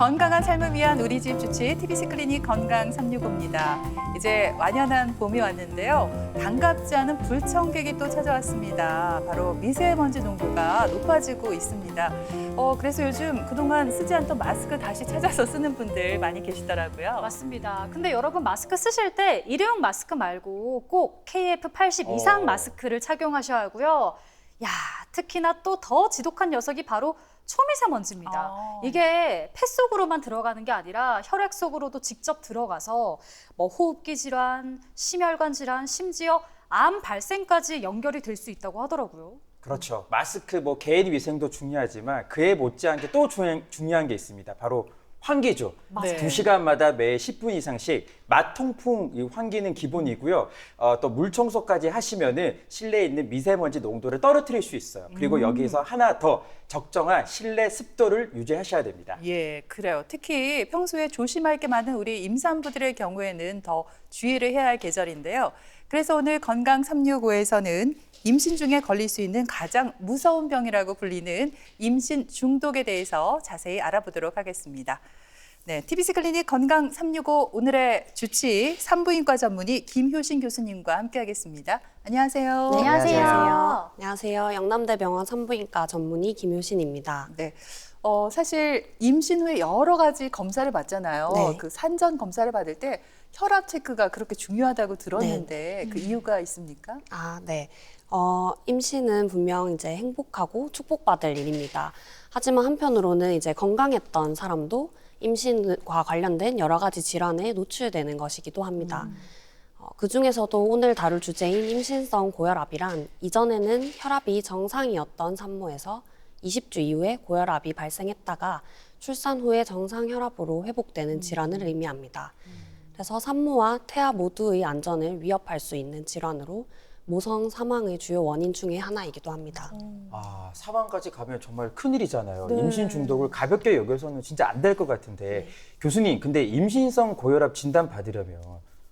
건강한 삶을 위한 우리 집 주치 TBC 클리닉 건강 365입니다. 이제 완연한 봄이 왔는데요. 반갑지 않은 불청객이 또 찾아왔습니다. 바로 미세먼지 농도가 높아지고 있습니다. 그래서 요즘 그동안 쓰지 않던 마스크 다시 찾아서 쓰는 분들 많이 계시더라고요. 맞습니다. 근데 여러분 마스크 쓰실 때 일회용 마스크 말고 꼭 KF80 이상 마스크를 착용하셔야 하고요. 야, 특히나 또 더 지독한 녀석이 바로 초미세먼지입니다. 이게 폐 속으로만 들어가는 게 아니라 혈액 속으로도 직접 들어가서 뭐 호흡기 질환, 심혈관 질환, 심지어 암 발생까지 연결이 될 수 있다고 하더라고요. 그렇죠. 마스크 개인 위생도 중요하지만 그에 못지않게 또 중요한 게 있습니다. 바로 환기죠. 네. 2시간마다 매 10분 이상씩 맛통풍 이 환기는 기본이고요. 또 물 청소까지 하시면은 실내에 있는 미세먼지 농도를 떨어뜨릴 수 있어요. 그리고 여기서 하나 더 적정한 실내 습도를 유지하셔야 됩니다. 예, 그래요. 특히 평소에 조심할 게 많은 우리 임산부들의 경우에는 더 주의를 해야 할 계절인데요. 그래서 오늘 건강 365에서는 임신 중에 걸릴 수 있는 가장 무서운 병이라고 불리는 임신 중독에 대해서 자세히 알아보도록 하겠습니다. 네, TBC 클리닉 건강 365 오늘의 주치 산부인과 전문의 김효신 교수님과 함께하겠습니다. 안녕하세요. 네, 안녕하세요. 안녕하세요. 영남대병원 산부인과 전문의 김효신입니다. 네. 사실 임신 후에 여러 가지 검사를 받잖아요. 네. 그 산전 검사를 받을 때 혈압 체크가 그렇게 중요하다고 들었는데 그 이유가 있습니까? 네. 임신은 분명 이제 행복하고 축복받을 일입니다. 하지만 한편으로는 이제 건강했던 사람도 임신과 관련된 여러 가지 질환에 노출되는 것이기도 합니다. 그 중에서도 오늘 다룰 주제인 임신성 고혈압이란 이전에는 혈압이 정상이었던 산모에서 20주 이후에 고혈압이 발생했다가 출산 후에 정상 혈압으로 회복되는 질환을 의미합니다. 그래서 산모와 태아 모두의 안전을 위협할 수 있는 질환으로 모성 사망의 주요 원인 중에 하나이기도 합니다. 사망까지 가면 정말 큰일이잖아요. 네. 임신 중독을 가볍게 여겨서는 진짜 안 될 것 같은데 교수님, 근데 임신성 고혈압 진단 받으려면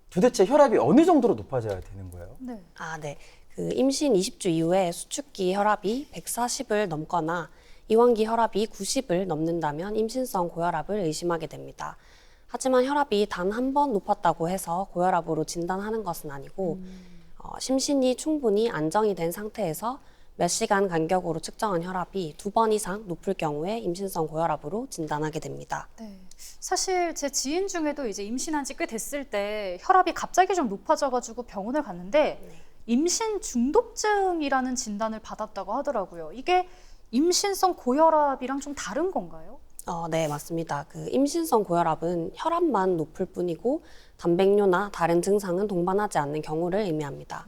도대체 혈압이 어느 정도로 높아져야 되는 거예요? 네. 네. 그 임신 20주 이후에 수축기 혈압이 140을 넘거나 이완기 혈압이 90을 넘는다면 임신성 고혈압을 의심하게 됩니다. 하지만 혈압이 단 한 번 높았다고 해서 고혈압으로 진단하는 것은 아니고 심신이 충분히 안정이 된 상태에서 몇 시간 간격으로 측정한 혈압이 2번 이상 높을 경우에 임신성 고혈압으로 진단하게 됩니다. 네. 사실 제 지인 중에도 이제 임신한 지 꽤 됐을 때 혈압이 갑자기 좀 높아져가지고 병원을 갔는데 임신 중독증이라는 진단을 받았다고 하더라고요. 이게 임신성 고혈압이랑 좀 다른 건가요? 네, 맞습니다. 그 임신성 고혈압은 혈압만 높을 뿐이고 단백뇨나 다른 증상은 동반하지 않는 경우를 의미합니다.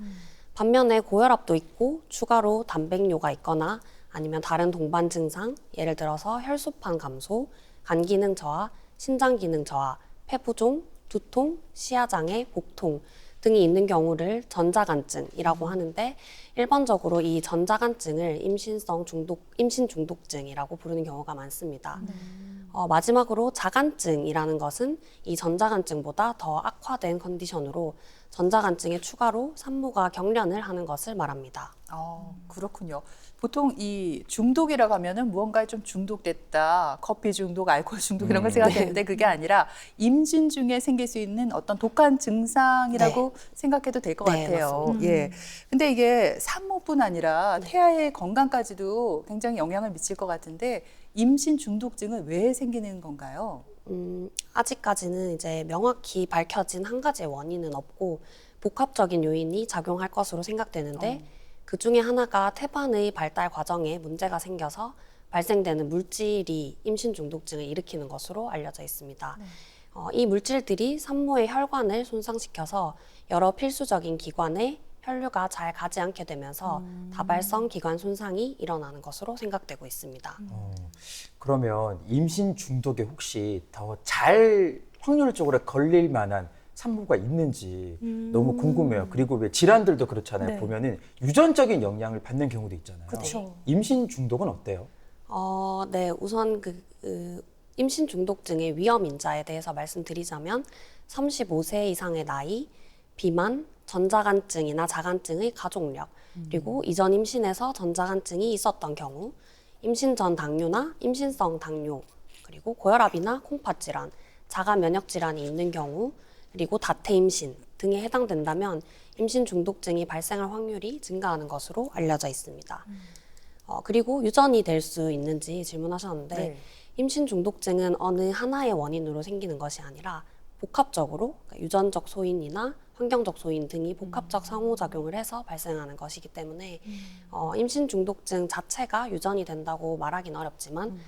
반면에 고혈압도 있고 추가로 단백뇨가 있거나 아니면 다른 동반 증상, 예를 들어서 혈소판 감소, 간 기능 저하, 신장 기능 저하, 폐부종, 두통, 시야장애, 복통 등이 있는 경우를 전자간증이라고 하는데 일반적으로 이 전자간증을 임신 중독증이라고 부르는 경우가 많습니다. 마지막으로 자간증이라는 것은 이 전자간증보다 더 악화된 컨디션으로 전자간증에 추가로 산모가 경련을 하는 것을 말합니다. 그렇군요. 보통 이 중독이라고 하면은 무언가에 좀 중독됐다, 커피 중독, 알코올 중독 이런 걸 생각했는데 그게 아니라 임신 중에 생길 수 있는 어떤 독한 증상이라고 생각해도 될 것 네, 같아요. 맞습니다. 예. 근데 이게 산모뿐 아니라 태아의 건강까지도 굉장히 영향을 미칠 것 같은데 임신 중독증은 왜 생기는 건가요? 아직까지는 이제 명확히 밝혀진 한 가지의 원인은 없고 복합적인 요인이 작용할 것으로 생각되는데 그 중에 하나가 태반의 발달 과정에 문제가 생겨서 발생되는 물질이 임신 중독증을 일으키는 것으로 알려져 있습니다. 이 물질들이 산모의 혈관을 손상시켜서 여러 필수적인 기관에 혈류가 잘 가지 않게 되면서 다발성 기관 손상이 일어나는 것으로 생각되고 있습니다. 그러면 임신 중독에 혹시 더 잘 확률적으로 걸릴 만한 산모가 있는지 너무 궁금해요. 그리고 왜 질환들도 그렇잖아요. 네. 보면은 유전적인 영향을 받는 경우도 있잖아요. 그렇죠. 임신 중독은 어때요? 네, 우선 임신 중독증의 위험 인자에 대해서 말씀드리자면 35세 이상의 나이, 비만, 전자간증이나 자간증의 가족력, 그리고 이전 임신에서 전자간증이 있었던 경우, 임신 전 당뇨나 임신성 당뇨, 그리고 고혈압이나 콩팥 질환, 자가 면역 질환이 있는 경우, 그리고 다태 임신 등에 해당된다면 임신 중독증이 발생할 확률이 증가하는 것으로 알려져 있습니다. 그리고 유전이 될 수 있는지 질문하셨는데 네. 임신 중독증은 어느 하나의 원인으로 생기는 것이 아니라 복합적으로 그러니까 유전적 소인이나 환경적 소인 등이 복합적 상호작용을 해서 발생하는 것이기 때문에 임신 중독증 자체가 유전이 된다고 말하기는 어렵지만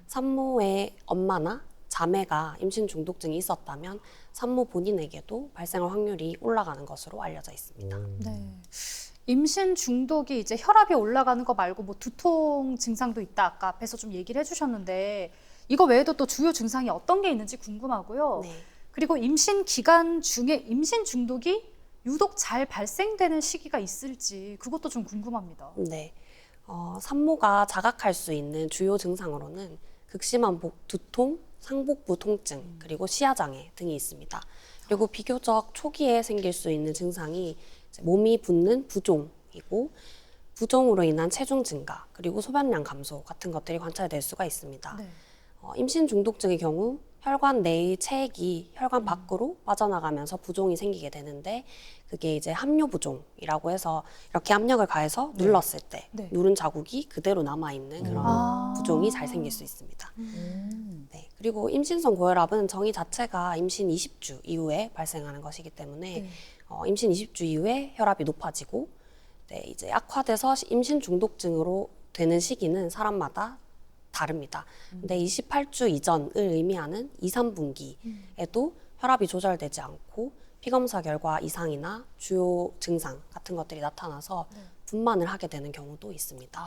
산모의 엄마나 자매가 임신 중독증이 있었다면 산모 본인에게도 발생할 확률이 올라가는 것으로 알려져 있습니다. 네. 임신 중독이 이제 혈압이 올라가는 거 말고 뭐 두통 증상도 있다. 아까 앞에서 좀 얘기를 해주셨는데 이거 외에도 또 주요 증상이 어떤 게 있는지 궁금하고요. 네. 그리고 임신 기간 중에 임신 중독이 유독 잘 발생되는 시기가 있을지 그것도 좀 궁금합니다. 네. 산모가 자각할 수 있는 주요 증상으로는 극심한 두통, 상복부 통증, 그리고 시야장애 등이 있습니다. 그리고 비교적 초기에 생길 수 있는 증상이 이제 몸이 붓는 부종이고 부종으로 인한 체중 증가, 그리고 소변량 감소 같은 것들이 관찰될 수가 있습니다. 네. 임신 중독증의 경우 혈관 내의 체액이 혈관 밖으로 빠져나가면서 부종이 생기게 되는데 그게 이제 함유 부종이라고 해서 이렇게 압력을 가해서 눌렀을 때 네. 누른 자국이 그대로 남아있는 그런 아. 부종이 잘 생길 수 있습니다. 네. 그리고 임신성 고혈압은 정의 자체가 임신 20주 이후에 발생하는 것이기 때문에 네. 임신 20주 이후에 혈압이 높아지고 네, 이제 악화돼서 임신 중독증으로 되는 시기는 사람마다 다릅니다. 근데 28주 이전을 의미하는 2, 3분기에도 혈압이 조절되지 않고 피검사 결과 이상이나 주요 증상 같은 것들이 나타나서 분만을 하게 되는 경우도 있습니다.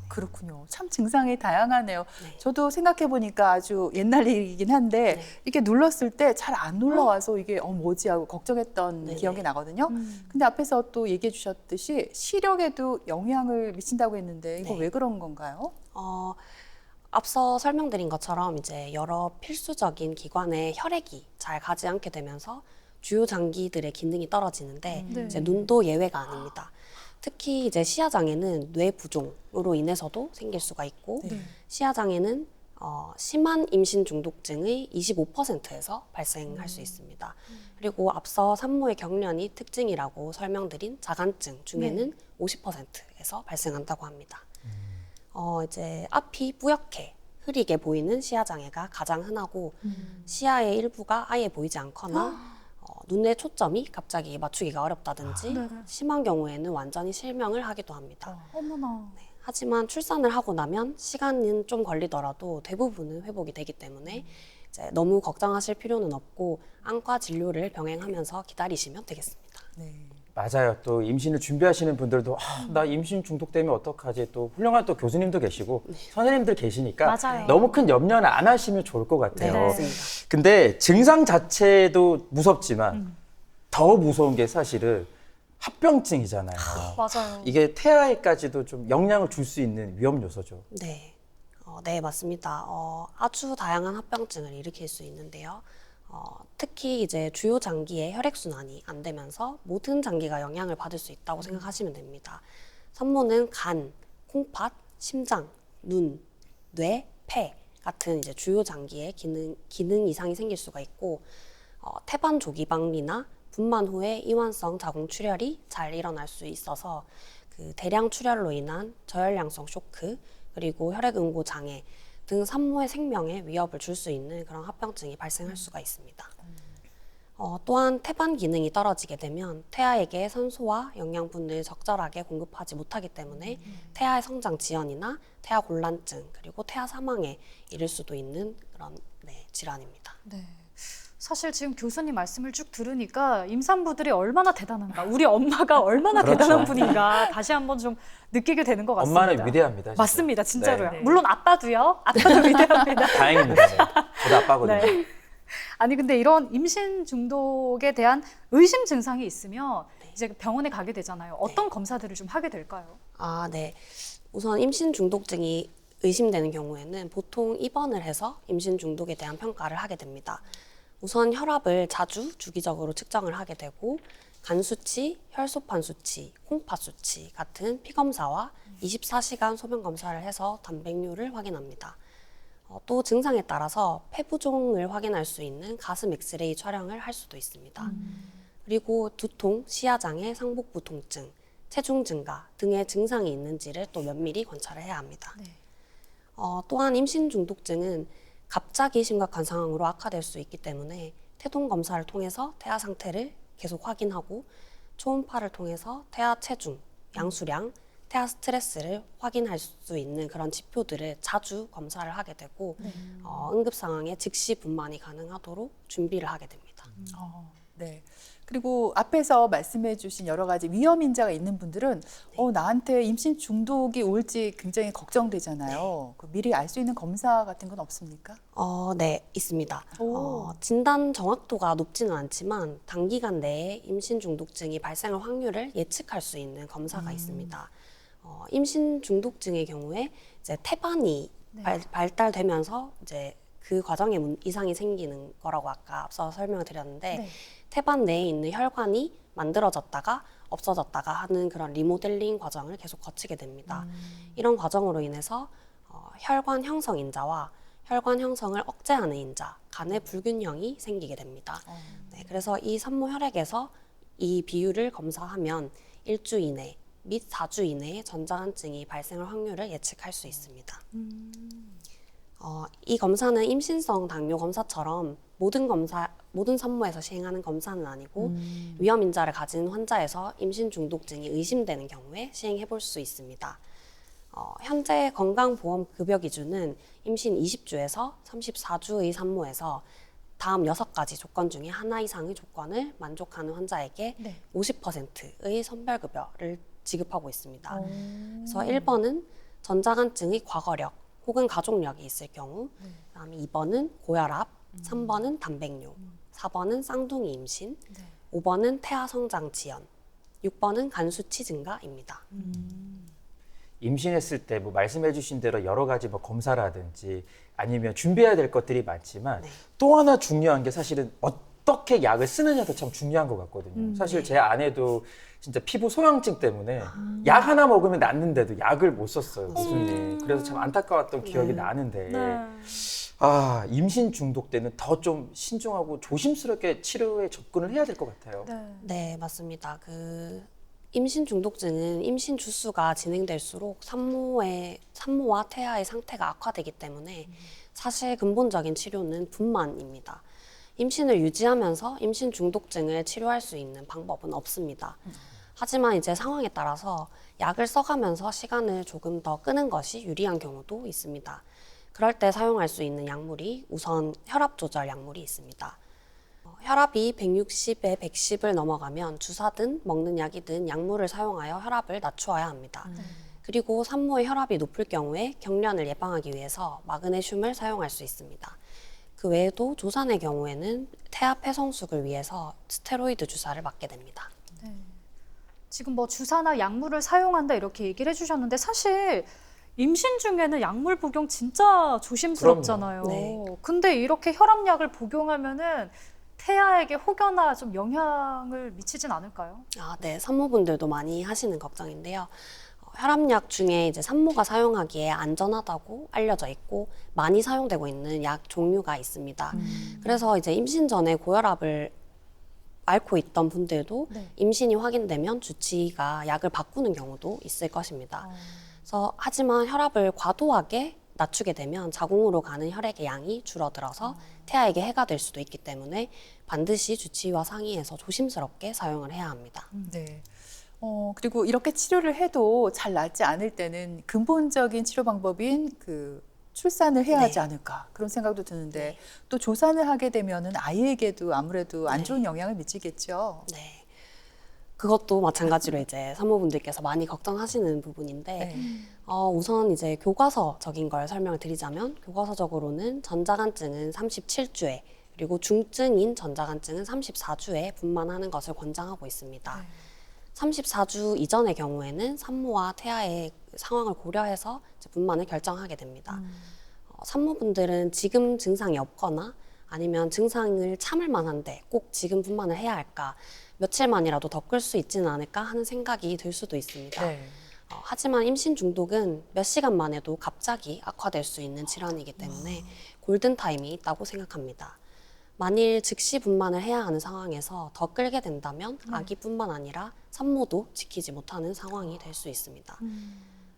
그렇군요. 참 증상이 다양하네요. 네. 저도 생각해보니까 아주 옛날 일이긴 한데 네. 이렇게 눌렀을 때 잘 안 올라와서 이게 뭐지 하고 걱정했던 네네. 기억이 나거든요. 근데 앞에서 또 얘기해 주셨듯이 시력에도 영향을 미친다고 했는데 이거 네. 왜 그런 건가요? 앞서 설명드린 것처럼 이제 여러 필수적인 기관에 혈액이 잘 가지 않게 되면서 주요 장기들의 기능이 떨어지는데 네. 이제 눈도 예외가 아닙니다. 특히 이제 시야 장애는 뇌 부종으로 인해서도 생길 수가 있고 네. 시야 장애는 심한 임신 중독증의 25%에서 발생할 수 있습니다. 그리고 앞서 산모의 경련이 특징이라고 설명드린 자간증 중에는 50%에서 발생한다고 합니다. 이제 앞이 뿌옇게 흐리게 보이는 시야 장애가 가장 흔하고 시야의 일부가 아예 보이지 않거나 눈의 초점이 갑자기 맞추기가 어렵다든지 네. 심한 경우에는 완전히 실명을 하기도 합니다. 어머나. 하지만 출산을 하고 나면 시간은 좀 걸리더라도 대부분은 회복이 되기 때문에 이제 너무 걱정하실 필요는 없고 안과 진료를 병행하면서 기다리시면 되겠습니다. 네. 맞아요. 또 임신을 준비하시는 분들도 나 임신 중독되면 어떡하지? 또 훌륭한 또 교수님도 계시고 선생님들 계시니까 맞아요. 너무 큰 염려는 안 하시면 좋을 것 같아요. 네. 맞습니다. 근데 증상 자체도 무섭지만 더 무서운 게 사실은 합병증이잖아요. 맞아요. 이게 태아에까지도 좀 영향을 줄 수 있는 위험 요소죠. 네, 네 맞습니다. 아주 다양한 합병증을 일으킬 수 있는데요. 특히 이제 주요 장기의 혈액 순환이 안 되면서 모든 장기가 영향을 받을 수 있다고 생각하시면 됩니다. 산모는 간, 콩팥, 심장, 눈, 뇌, 폐 같은 이제 주요 장기의 기능 이상이 생길 수가 있고 태반 조기방리나 분만 후에 이완성 자궁 출혈이 잘 일어날 수 있어서 그 대량 출혈로 인한 저혈량성 쇼크 그리고 혈액응고 장애 등 산모의 생명에 위협을 줄 수 있는 그런 합병증이 발생할 수가 있습니다. 또한 태반 기능이 떨어지게 되면 태아에게 산소와 영양분을 적절하게 공급하지 못하기 때문에 태아의 성장 지연이나 태아 곤란증 그리고 태아 사망에 이를 수도 있는 그런 질환입니다. 네. 사실 지금 교수님 말씀을 쭉 들으니까 임산부들이 얼마나 대단한가, 우리 엄마가 얼마나 그렇죠. 대단한 분인가 다시 한번 좀 느끼게 되는 것 같습니다. 엄마는 위대합니다. 진짜. 맞습니다, 진짜로요. 네. 물론 아빠도요. 아빠도 위대합니다. 다행입니다. 네. 저도 아빠거든요. 네. 아니 근데 이런 임신 중독에 대한 의심 증상이 있으면 이제 병원에 가게 되잖아요. 어떤 검사들을 좀 하게 될까요? 네. 우선 임신 중독증이 의심되는 경우에는 보통 입원을 해서 임신 중독에 대한 평가를 하게 됩니다. 우선 혈압을 자주 주기적으로 측정을 하게 되고 간 수치, 혈소판 수치, 콩팥 수치 같은 피검사와 24시간 소변 검사를 해서 단백뇨를 확인합니다. 또 증상에 따라서 폐부종을 확인할 수 있는 가슴 엑스레이 촬영을 할 수도 있습니다. 그리고 두통, 시야장애, 상복부 통증, 체중 증가 등의 증상이 있는지를 또 면밀히 관찰을 해야 합니다. 네. 또한 임신 중독증은 갑자기 심각한 상황으로 악화될 수 있기 때문에 태동 검사를 통해서 태아 상태를 계속 확인하고 초음파를 통해서 태아 체중, 양수량, 태아 스트레스를 확인할 수 있는 그런 지표들을 자주 검사를 하게 되고 응급 상황에 즉시 분만이 가능하도록 준비를 하게 됩니다. 네. 그리고 앞에서 말씀해 주신 여러 가지 위험 인자가 있는 분들은 나한테 임신 중독이 올지 굉장히 걱정되잖아요. 그 미리 알 수 있는 검사 같은 건 없습니까? 네, 있습니다. 오. 진단 정확도가 높지는 않지만 단기간 내에 임신 중독증이 발생할 확률을 예측할 수 있는 검사가 있습니다. 임신 중독증의 경우에 이제 태반이 발달되면서 이제 그 과정에 이상이 생기는 거라고 아까 앞서 설명을 드렸는데 네. 태반 내에 있는 혈관이 만들어졌다가 없어졌다가 하는 그런 리모델링 과정을 계속 거치게 됩니다. 이런 과정으로 인해서 혈관 형성 인자와 혈관 형성을 억제하는 인자, 간의 불균형이 생기게 됩니다. 네, 그래서 이 산모 혈액에서 이 비율을 검사하면 1주 이내 및 4주 이내에 전자간증이 발생할 확률을 예측할 수 있습니다. 이 검사는 임신성 당뇨 검사처럼 모든 산모에서 시행하는 검사는 아니고 위험 인자를 가진 환자에서 임신 중독증이 의심되는 경우에 시행해 볼 수 있습니다. 현재 건강보험 급여 기준은 임신 20주에서 34주의 산모에서 다음 6가지 조건 중에 하나 이상의 조건을 만족하는 환자에게 50%의 선별급여를 지급하고 있습니다. 그래서 1번은 전자간증의 과거력 혹은 가족력이 있을 경우, 그다음에 2번은 고혈압, 3번은 단백뇨, 4번은 쌍둥이 임신, 5번은 태아 성장 지연, 6번은 간 수치 증가입니다. 임신했을 때 뭐 말씀해주신 대로 여러 가지 뭐 검사라든지 아니면 준비해야 될 것들이 많지만 또 하나 중요한 게 사실은 어떻게 약을 쓰느냐도 참 중요한 것 같거든요. 사실 제 아내도 진짜 피부 소양증 때문에 약 하나 먹으면 낫는데도 약을 못 썼어요. 무슨 일. 그래서 참 안타까웠던 기억이 나는데 임신 중독 때는 더 좀 신중하고 조심스럽게 치료에 접근을 해야 될 것 같아요. 네, 맞습니다. 임신 중독증은 임신 주수가 진행될수록 산모와 태아의 상태가 악화되기 때문에 사실 근본적인 치료는 분만입니다. 임신을 유지하면서 임신 중독증을 치료할 수 있는 방법은 없습니다. 하지만 이제 상황에 따라서 약을 써가면서 시간을 조금 더 끄는 것이 유리한 경우도 있습니다. 그럴 때 사용할 수 있는 약물이 우선 혈압 조절 약물이 있습니다. 혈압이 160에 110을 넘어가면 주사든 먹는 약이든 약물을 사용하여 혈압을 낮추어야 합니다. 그리고 산모의 혈압이 높을 경우에 경련을 예방하기 위해서 마그네슘을 사용할 수 있습니다. 그 외에도 조산의 경우에는 태아 폐성숙을 위해서 스테로이드 주사를 맞게 됩니다. 지금 뭐 주사나 약물을 사용한다 이렇게 얘기를 해주셨는데 사실 임신 중에는 약물 복용 진짜 조심스럽잖아요. 네. 근데 이렇게 혈압약을 복용하면은 태아에게 혹여나 좀 영향을 미치진 않을까요? 네, 산모분들도 많이 하시는 걱정인데요. 혈압약 중에 이제 산모가 사용하기에 안전하다고 알려져 있고 많이 사용되고 있는 약 종류가 있습니다. 그래서 이제 임신 전에 고혈압을 앓고 있던 분들도 임신이 확인되면 주치의가 약을 바꾸는 경우도 있을 것입니다. 그래서 하지만 혈압을 과도하게 낮추게 되면 자궁으로 가는 혈액의 양이 줄어들어서 태아에게 해가 될 수도 있기 때문에 반드시 주치의와 상의해서 조심스럽게 사용을 해야 합니다. 네. 그리고 이렇게 치료를 해도 잘 낫지 않을 때는 근본적인 치료 방법인 출산을 해야 하지 않을까 그런 생각도 드는데 또 조산을 하게 되면은 아이에게도 아무래도 안 좋은 영향을 미치겠죠. 네. 그것도 마찬가지로 이제 산모분들께서 많이 걱정하시는 부분인데 우선 이제 교과서적인 걸 설명을 드리자면 교과서적으로는 전자간증은 37주에 그리고 중증인 전자간증은 34주에 분만하는 것을 권장하고 있습니다. 34주 이전의 경우에는 산모와 태아의 상황을 고려해서 이제 분만을 결정하게 됩니다. 산모분들은 지금 증상이 없거나 아니면 증상을 참을 만한데 꼭 지금 분만을 해야 할까 며칠만이라도 더 끌 수 있지는 않을까 하는 생각이 들 수도 있습니다. 하지만 임신 중독은 몇 시간만 해도 갑자기 악화될 수 있는 질환이기 때문에 골든타임이 있다고 생각합니다. 만일 즉시 분만을 해야 하는 상황에서 더 끌게 된다면 아기뿐만 아니라 산모도 지키지 못하는 상황이 될 수 있습니다.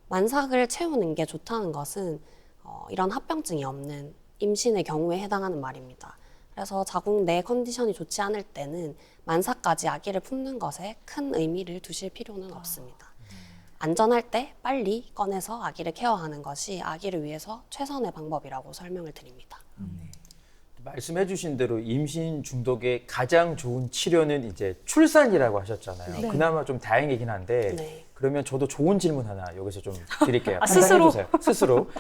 만삭을 채우는 게 좋다는 것은 이런 합병증이 없는 임신의 경우에 해당하는 말입니다. 그래서 자궁 내 컨디션이 좋지 않을 때는 만삭까지 아기를 품는 것에 큰 의미를 두실 필요는 없습니다. 안전할 때 빨리 꺼내서 아기를 케어하는 것이 아기를 위해서 최선의 방법이라고 설명을 드립니다. 말씀해 주신 대로 임신 중독의 가장 좋은 치료는 이제 출산이라고 하셨잖아요. 네. 그나마 좀 다행이긴 한데 네. 그러면 저도 좋은 질문 하나 여기서 좀 드릴게요. 스스로? 판단해 주세요. 스스로.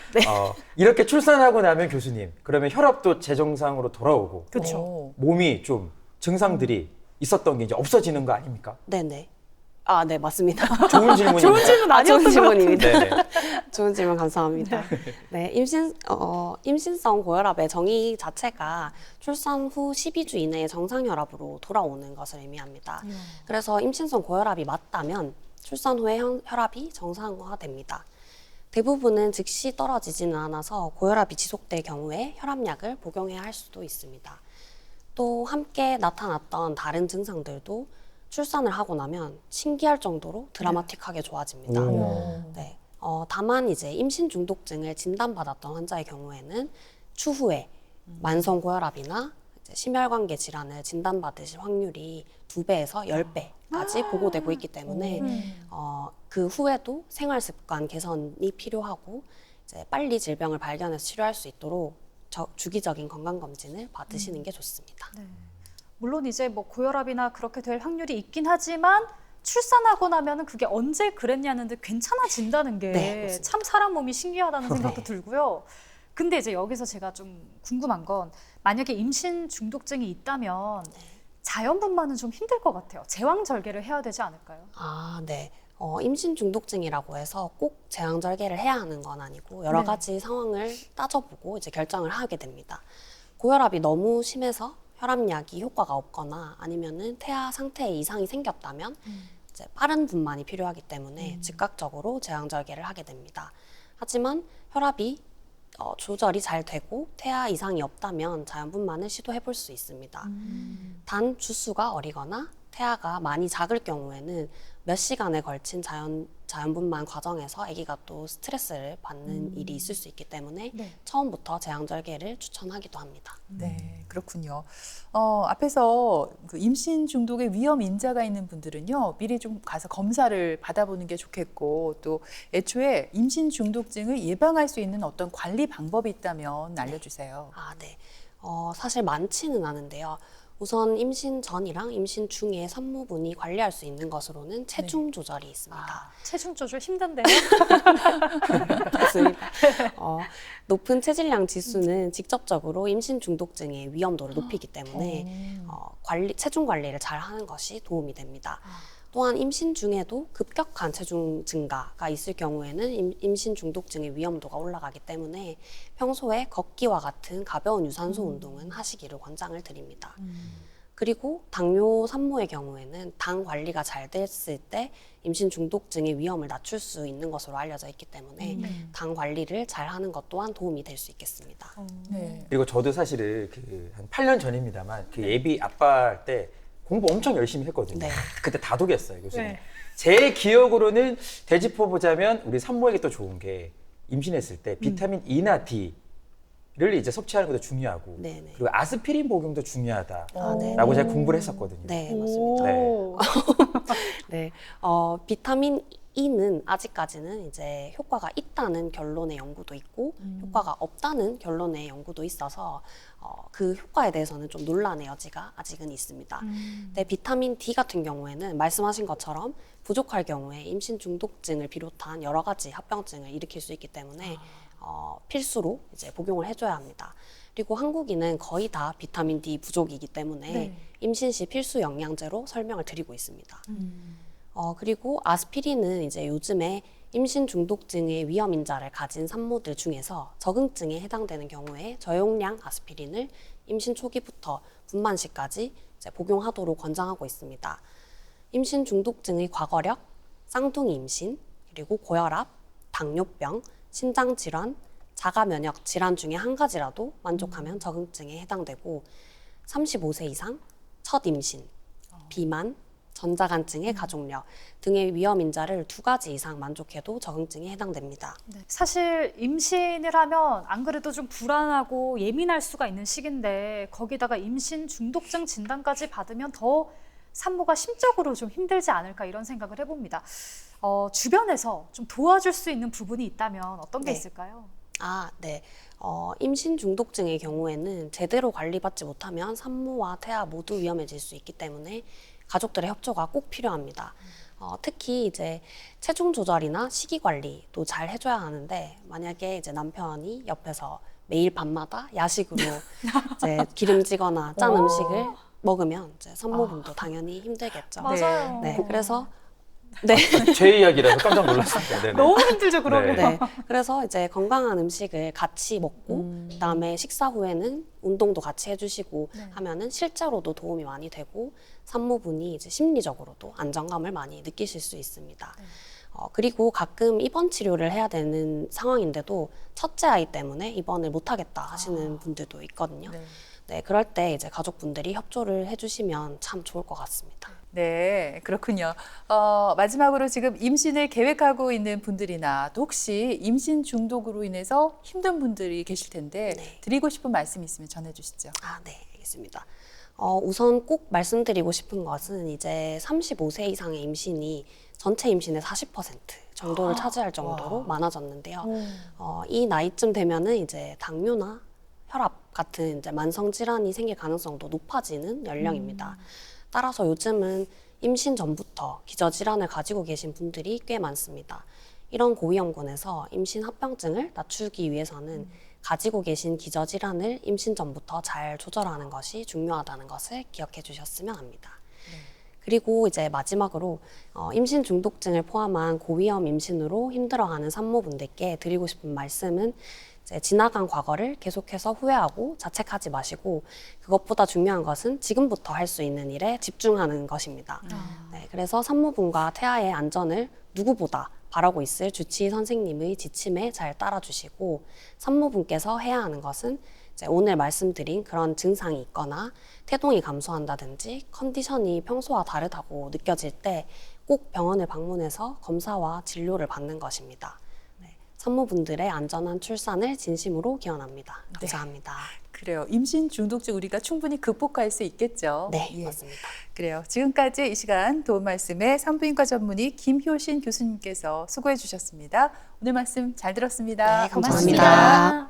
이렇게 출산하고 나면 교수님, 그러면 혈압도 제정상으로 돌아오고 그렇죠. 몸이 좀 증상들이 있었던 게 이제 없어지는 거 아닙니까? 네네. 네, 맞습니다. 좋은 질문입니다. 좋은 질문 아니었던 것 질문입니다. 네네. 좋은 질문 감사합니다. 네, 임신성 고혈압의 정의 자체가 출산 후 12주 이내에 정상 혈압으로 돌아오는 것을 의미합니다. 그래서 임신성 고혈압이 맞다면 출산 후에 혈압이 정상화됩니다. 대부분은 즉시 떨어지지는 않아서 고혈압이 지속될 경우에 혈압약을 복용해야 할 수도 있습니다. 또 함께 나타났던 다른 증상들도 출산을 하고 나면 신기할 정도로 드라마틱하게 좋아집니다. 네. 다만 이제 임신 중독증을 진단받았던 환자의 경우에는 추후에 만성 고혈압이나 이제 심혈관계 질환을 진단받으실 확률이 2배에서 10배까지 보고되고 있기 때문에 그 후에도 생활 습관 개선이 필요하고 이제 빨리 질병을 발견해서 치료할 수 있도록 주기적인 건강 검진을 받으시는 게 좋습니다. 물론 이제 뭐 고혈압이나 그렇게 될 확률이 있긴 하지만 출산하고 나면은 그게 언제 그랬냐는 데 괜찮아진다는 게 네, 맞습니다. 참 사람 몸이 신기하다는 생각도 들고요. 근데 이제 여기서 제가 좀 궁금한 건 만약에 임신 중독증이 있다면 자연분만은 좀 힘들 것 같아요. 제왕절개를 해야 되지 않을까요? 네. 임신 중독증이라고 해서 꼭 제왕절개를 해야 하는 건 아니고 여러 네. 가지 상황을 따져보고 이제 결정을 하게 됩니다. 고혈압이 너무 심해서 혈압약이 효과가 없거나 아니면은 태아 상태에 이상이 생겼다면 이제 빠른 분만이 필요하기 때문에 즉각적으로 제왕절개를 하게 됩니다. 하지만 혈압이 조절이 잘 되고 태아 이상이 없다면 자연분만을 시도해 볼 수 있습니다. 단 주수가 어리거나 태아가 많이 작을 경우에는 몇 시간에 걸친 자연분만 과정에서 아기가 또 스트레스를 받는 일이 있을 수 있기 때문에 네. 처음부터 제왕절개를 추천하기도 합니다. 네, 그렇군요. 앞에서 그 임신 중독의 위험 인자가 있는 분들은요, 미리 좀 가서 검사를 받아보는 게 좋겠고, 또 애초에 임신 중독증을 예방할 수 있는 어떤 관리 방법이 있다면 알려주세요. 네. 사실 많지는 않은데요. 우선 임신 전이랑 임신 중에 산모분이 관리할 수 있는 것으로는 체중 조절이 있습니다. 체중 조절 힘든데요? 맞습니다. 높은 체질량 지수는 직접적으로 임신 중독증의 위험도를 높이기 때문에 체중 관리를 잘 하는 것이 도움이 됩니다. 또한 임신 중에도 급격한 체중 증가가 있을 경우에는 임신 중독증의 위험도가 올라가기 때문에 평소에 걷기와 같은 가벼운 유산소 운동은 하시기를 권장을 드립니다. 그리고 당뇨 산모의 경우에는 당 관리가 잘 됐을 때 임신 중독증의 위험을 낮출 수 있는 것으로 알려져 있기 때문에 당 관리를 잘 하는 것 또한 도움이 될 수 있겠습니다. 네. 그리고 저도 사실은 한 8년 전입니다만 그 예비 아빠 할 때 공부 엄청 열심히 했거든요. 네. 그때 다독였어요, 교수님. 네. 제 기억으로는 되짚어 보자면 우리 산모에게 또 좋은 게 임신했을 때 비타민 E나 D를 이제 섭취하는 것도 중요하고 네네. 그리고 아스피린 복용도 중요하다라고 네. 제가 공부를 했었거든요. 네, 맞습니다. 오. 네, 비타민 E는 아직까지는 이제 효과가 있다는 결론의 연구도 있고 효과가 없다는 결론의 연구도 있어서 그 효과에 대해서는 좀 논란의 여지가 아직은 있습니다. 네, 비타민 D 같은 경우에는 말씀하신 것처럼 부족할 경우에 임신 중독증을 비롯한 여러 가지 합병증을 일으킬 수 있기 때문에 필수로 이제 복용을 해줘야 합니다. 그리고 한국인은 거의 다 비타민 D 부족이기 때문에 네. 임신 시 필수 영양제로 설명을 드리고 있습니다. 그리고 아스피린은 이제 요즘에 임신 중독증의 위험 인자를 가진 산모들 중에서 적응증에 해당되는 경우에 저용량 아스피린을 임신 초기부터 분만 시까지 이제 복용하도록 권장하고 있습니다. 임신 중독증의 과거력, 쌍둥이 임신, 그리고 고혈압, 당뇨병, 신장질환, 자가면역 질환 중에 한 가지라도 만족하면 적응증에 해당되고 35세 이상, 첫 임신, 비만, 전자간증의 가족력 등의 위험 인자를 2가지 이상 만족해도 적응증에 해당됩니다. 네. 사실 임신을 하면 안 그래도 좀 불안하고 예민할 수가 있는 시기인데 거기다가 임신 중독증 진단까지 받으면 더 산모가 심적으로 좀 힘들지 않을까 이런 생각을 해봅니다. 주변에서 좀 도와줄 수 있는 부분이 있다면 어떤 게 네. 있을까요? 네. 임신 중독증의 경우에는 제대로 관리받지 못하면 산모와 태아 모두 위험해질 수 있기 때문에 가족들의 협조가 꼭 필요합니다. 특히 이제 체중 조절이나 식이 관리도 잘 해줘야 하는데 만약에 이제 남편이 옆에서 매일 밤마다 야식으로 이제 기름지거나 짠 음식을 먹으면 이제 산모분도 당연히 힘들겠죠. 맞아요. 네, 그래서 네. 제 이야기라서 깜짝 놀랐습니다. 네네. 너무 힘들죠, 그러면. 네. 네, 그래서 이제 건강한 음식을 같이 먹고 그다음에 식사 후에는 운동도 같이 해주시고 네. 하면은 실제로도 도움이 많이 되고 산모분이 이제 심리적으로도 안정감을 많이 느끼실 수 있습니다. 네. 그리고 가끔 입원 치료를 해야 되는 상황인데도 첫째 아이 때문에 입원을 못 하겠다 하시는 분들도 있거든요. 네. 네, 그럴 때 이제 가족분들이 협조를 해주시면 참 좋을 것 같습니다. 네, 그렇군요. 마지막으로 지금 임신을 계획하고 있는 분들이나 또 혹시 임신 중독으로 인해서 힘든 분들이 계실 텐데 네. 드리고 싶은 말씀 있으면 전해주시죠. 네, 알겠습니다. 우선 꼭 말씀드리고 싶은 것은 이제 35세 이상의 임신이 전체 임신의 40% 정도를 차지할 정도로 많아졌는데요. 이 나이쯤 되면은 이제 당뇨나 혈압 같은 이제 만성 질환이 생길 가능성도 높아지는 연령입니다. 따라서 요즘은 임신 전부터 기저질환을 가지고 계신 분들이 꽤 많습니다. 이런 고위험군에서 임신 합병증을 낮추기 위해서는 가지고 계신 기저질환을 임신 전부터 잘 조절하는 것이 중요하다는 것을 기억해 주셨으면 합니다. 그리고 이제 마지막으로 임신 중독증을 포함한 고위험 임신으로 힘들어하는 산모분들께 드리고 싶은 말씀은 이제 지나간 과거를 계속해서 후회하고 자책하지 마시고 그것보다 중요한 것은 지금부터 할 수 있는 일에 집중하는 것입니다. 네, 그래서 산모분과 태아의 안전을 누구보다 바라고 있을 주치의 선생님의 지침에 잘 따라주시고 산모분께서 해야 하는 것은 이제 오늘 말씀드린 그런 증상이 있거나 태동이 감소한다든지 컨디션이 평소와 다르다고 느껴질 때 꼭 병원을 방문해서 검사와 진료를 받는 것입니다. 네, 산모분들의 안전한 출산을 진심으로 기원합니다. 감사합니다. 그래요. 임신 중독증 우리가 충분히 극복할 수 있겠죠. 네, 예. 맞습니다. 그래요. 지금까지 이 시간 도움 말씀에 산부인과 전문의 김효신 교수님께서 수고해 주셨습니다. 오늘 말씀 잘 들었습니다. 네, 감사합니다. 고맙습니다.